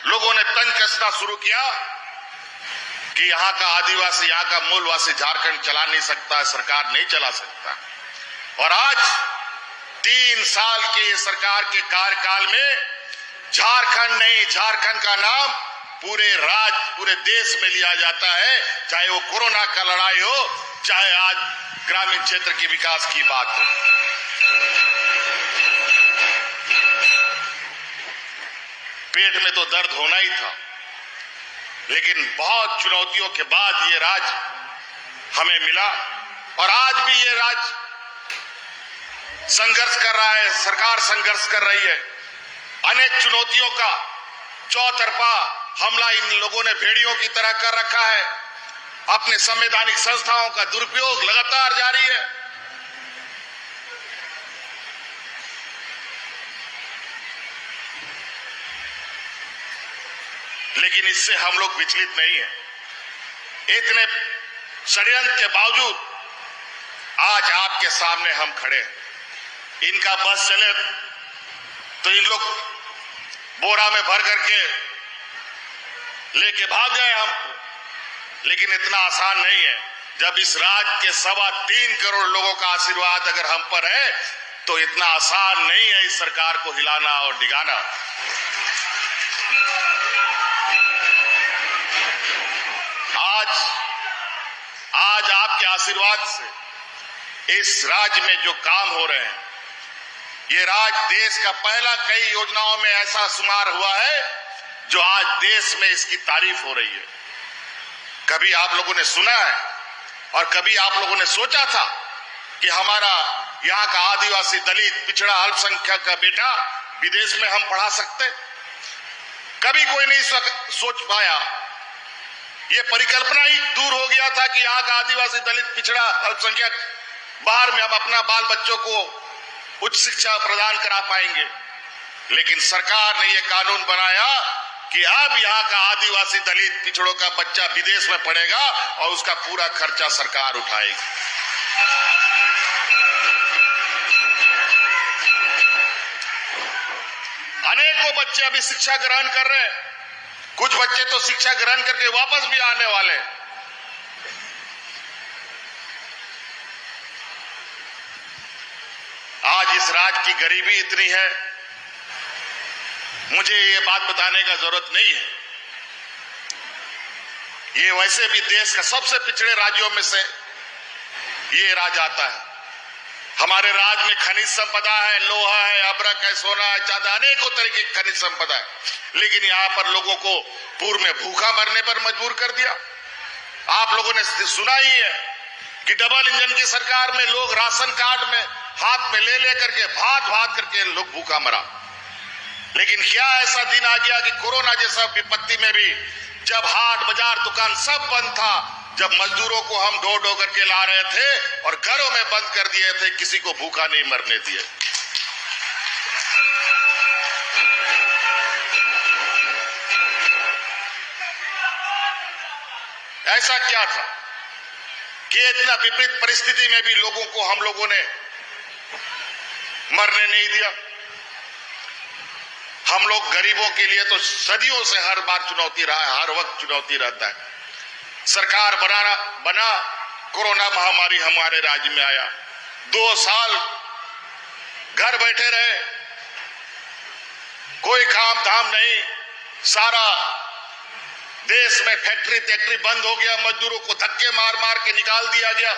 लोगों ने तंज कसना शुरू किया कि यहां का आदिवासी, यहां का मूलवासी झारखंड चला नहीं सकता, सरकार नहीं चला सकता। और आज 3 साल के सरकार के कार्यकाल में झारखंड नहीं, झारखंड का नाम पूरे देश में लिया जाता है, चाहे वो कोरोना का लड़ाई हो, चाहे आज ग्रामीण क्षेत्र के विकास की बात हो। पेट में तो दर्द होना ही था, लेकिन बहुत चुनौतियों के बाद ये राज हमें मिला और आज भी ये राज संघर्ष कर रहा है, सरकार संघर्ष कर रही है। अनेक चुनौतियों का चौतरफा हमला इन लोगों ने भेड़ियों की तरह कर रखा है। अपने संवैधानिक संस्थाओं का दुरुपयोग लगातार जारी है। लेकिन इससे हम लोग विचलित नहीं है। इतने षड्यंत्र के बावजूद आज आपके सामने हम खड़े हैं। इनका बस चले तो इन लोग बोरा में भर करके लेके भाग गए हमको, लेकिन इतना आसान नहीं है। जब इस राज्य के 3.25 करोड़ लोगों का आशीर्वाद अगर हम पर है तो इतना आसान नहीं है इस सरकार को हिलाना और डिगाना। आज आपके आशीर्वाद से इस राज्य में जो काम हो रहे हैं, ये राज्य देश का पहला कई योजनाओं में ऐसा शुमार हुआ है जो आज देश में इसकी तारीफ हो रही है। कभी आप लोगों ने सुना है और कभी आप लोगों ने सोचा था कि हमारा यहाँ का आदिवासी, दलित, पिछड़ा, अल्पसंख्यक का बेटा विदेश में हम पढ़ा सकते? कभी कोई नहीं सोच पाया। ये परिकल्पना ही दूर हो गया था कि यहाँ का आदिवासी, दलित, पिछड़ा, अल्पसंख्यक बाहर में हम अपना बाल बच्चों को उच्च शिक्षा प्रदान करा पाएंगे। लेकिन सरकार ने यह कानून बनाया कि अब यहाँ का आदिवासी, दलित, पिछड़ों का बच्चा विदेश में पढ़ेगा और उसका पूरा खर्चा सरकार उठाएगी। अनेकों बच्चे अभी शिक्षा ग्रहण कर रहे हैं। कुछ बच्चे तो शिक्षा ग्रहण करके वापस भी आने वाले हैं। आज इस राज्य की गरीबी इतनी है, मुझे ये बात बताने का जरूरत नहीं है। ये वैसे भी देश का सबसे पिछड़े राज्यों में से ये राज्य आता है। हमारे राज्य में खनिज संपदा है, लोहा है, अब्रक है, सोना है, चांदी, अनेकों तरीके की खनिज संपदा है। लेकिन यहां पर लोगों को पूर्व में भूखा मरने पर मजबूर कर दिया। आप लोगों ने सुना ही है कि डबल इंजन की सरकार में लोग राशन कार्ड में हाथ में ले करके भात करके लोग भूखा मरा। लेकिन क्या ऐसा दिन आ गया कि कोरोना जैसा विपत्ति में भी, जब हाट बाजार दुकान सब बंद था, जब मजदूरों को हम ढो करके ला रहे थे और घरों में बंद कर दिए थे, किसी को भूखा नहीं मरने दिए। ऐसा क्या था कि इतना विपरीत परिस्थिति में भी लोगों को हम लोगों ने मरने नहीं दिया? हम लोग गरीबों के लिए तो सदियों से हर बार चुनौती रहा है, हर वक्त चुनौती रहता है। सरकार बना, कोरोना महामारी हमारे राज्य में आया, 2 साल घर बैठे रहे, कोई काम धाम नहीं, सारा देश में फैक्ट्री बंद हो गया, मजदूरों को धक्के मार के निकाल दिया गया।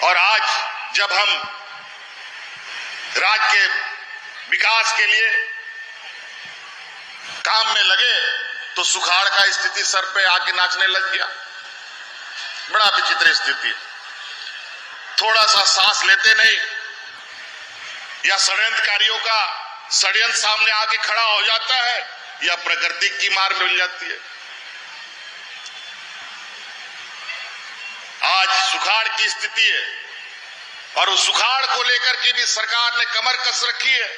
और आज जब हम राज्य के विकास के लिए काम में लगे तो सुखाड़ का स्थिति सर पे आके नाचने लग गया। बड़ा विचित्र स्थिति। थोड़ा सा सांस लेते नहीं या षड्यंत्रकारियों का षड्यंत्र सामने आके खड़ा हो जाता है या प्रकृति की मार मिल जाती है। आज सुखाड़ की स्थिति है और उस सुखाड़ को लेकर के भी सरकार ने कमर कस रखी है।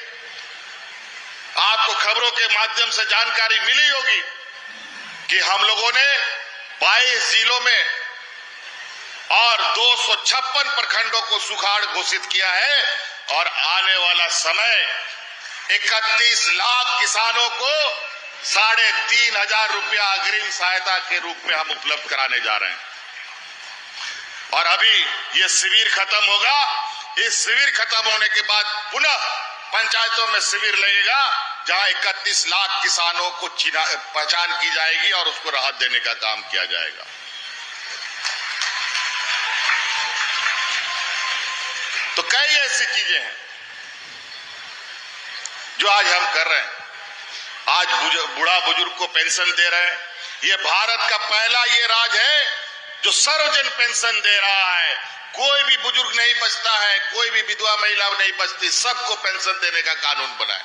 आपको खबरों के माध्यम से जानकारी मिली होगी कि हम लोगों ने 22 जिलों में और 256 प्रखंडों को सुखाड़ घोषित किया है और आने वाला समय 31 लाख किसानों को 3,500 रुपया अग्रिम सहायता के रूप में हम उपलब्ध कराने जा रहे हैं। और अभी ये शिविर खत्म होगा। इस शिविर खत्म होने के बाद पुनः पंचायतों में शिविर लगेगा, जहां 31 लाख किसानों को पहचान की जाएगी और उसको राहत देने का काम किया जाएगा। तो कई ऐसी चीजें हैं जो आज हम कर रहे हैं। आज बूढ़ा बुजुर्ग को पेंशन दे रहे हैं। ये भारत का पहला ये राज्य है जो सर्वजन पेंशन दे रहा है। कोई भी बुजुर्ग नहीं बचता है, कोई भी विधवा महिला नहीं बचती, सबको पेंशन देने का कानून बना है।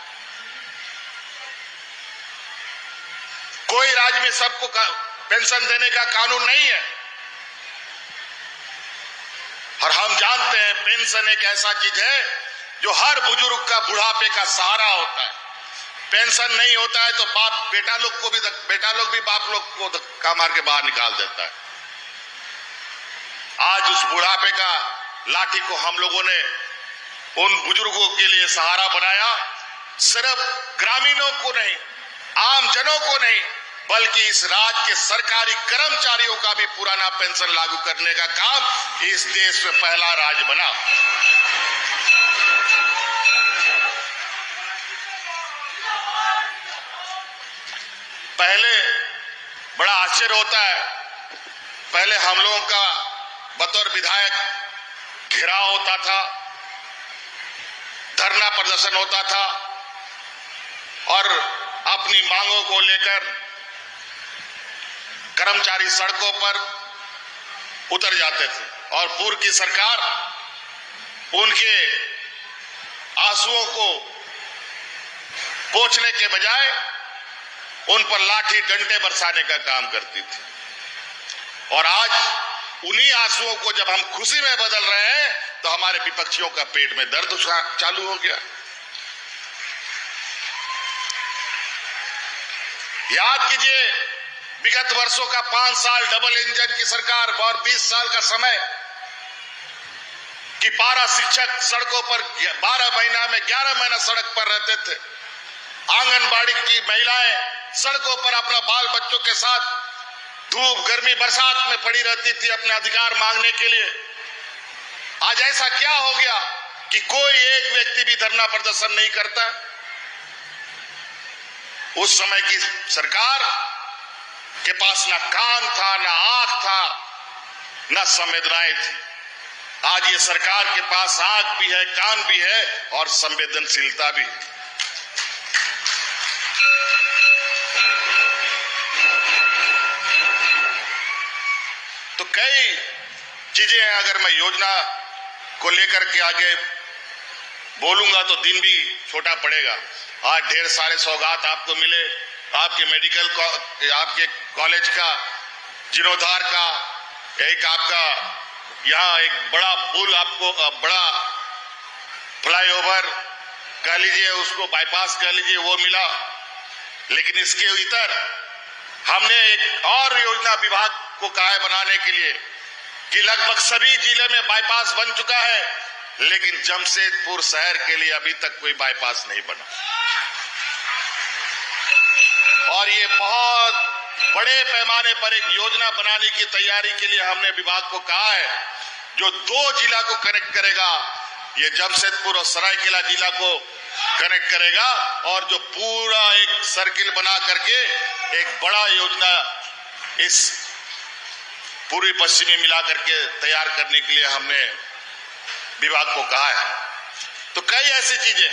कोई राज्य में सबको पेंशन देने का कानून नहीं है। और हम जानते हैं पेंशन एक ऐसा चीज है जो हर बुजुर्ग का बुढ़ापे का सहारा होता है। पेंशन नहीं होता है तो बेटा लोग भी बाप लोग को धक्का मार के बाहर निकाल देता है। आज उस बुढ़ापे का लाठी को हम लोगों ने उन बुजुर्गों के लिए सहारा बनाया। सिर्फ ग्रामीणों को नहीं, आम जनों को नहीं, बल्कि इस राज्य के सरकारी कर्मचारियों का भी पुराना पेंशन लागू करने का काम इस देश में पहला राज्य बना। पहले बड़ा आश्चर्य होता है, पहले हम लोगों का बतौर विधायक घेराव होता था, धरना प्रदर्शन होता था और अपनी मांगों को लेकर कर्मचारी सड़कों पर उतर जाते थे और पूर्व की सरकार उनके आंसुओं को पोंछने के बजाय उन पर लाठी डंडे बरसाने का काम करती थी। और आज उन्हीं आंसुओं को जब हम खुशी में बदल रहे हैं तो हमारे विपक्षियों का पेट में दर्द चालू हो गया। याद कीजिए, विगत वर्षों का 5 साल डबल इंजन की सरकार और 20 साल का समय कि पारा शिक्षक सड़कों पर 12 महीना में 11 महीना सड़क पर रहते थे। आंगनबाड़ी की महिलाएं सड़कों पर अपना बाल बच्चों के साथ धूप गर्मी बरसात में पड़ी रहती थी अपने अधिकार मांगने के लिए। आज ऐसा क्या हो गया कि कोई एक व्यक्ति भी धरना प्रदर्शन नहीं करता? उस समय की सरकार के पास ना कान था, ना आंख था, ना संवेदनाएं थी। आज ये सरकार के पास आंख भी है, कान भी है और संवेदनशीलता भी है। तो कई चीजें हैं। अगर मैं योजना को लेकर के आगे बोलूंगा तो दिन भी छोटा पड़ेगा। आज ढेर सारे सौगात आपको मिले, आपके मेडिकल आपके कॉलेज का जीर्णोद्धार का, एक आपका यहाँ एक बड़ा पुल, आपको बड़ा फ्लाईओवर कह लीजिए, उसको बाईपास कह लीजिए, वो मिला। लेकिन इसके इतर हमने एक और योजना विभाग को कहा है बनाने के लिए कि लगभग सभी जिले में बाईपास बन चुका है, लेकिन जमशेदपुर शहर के लिए अभी तक कोई बाईपास नहीं बना। और ये बहुत बड़े पैमाने पर एक योजना बनाने की तैयारी के लिए हमने विभाग को कहा है, जो 2 जिला को कनेक्ट करेगा। ये जमशेदपुर और सरायकेला जिला को कनेक्ट करेगा और जो पूरा एक सर्किल बना करके एक बड़ा योजना इस पूर्वी पश्चिमी मिला करके तैयार करने के लिए हमने विभाग को कहा है। तो कई ऐसी चीजें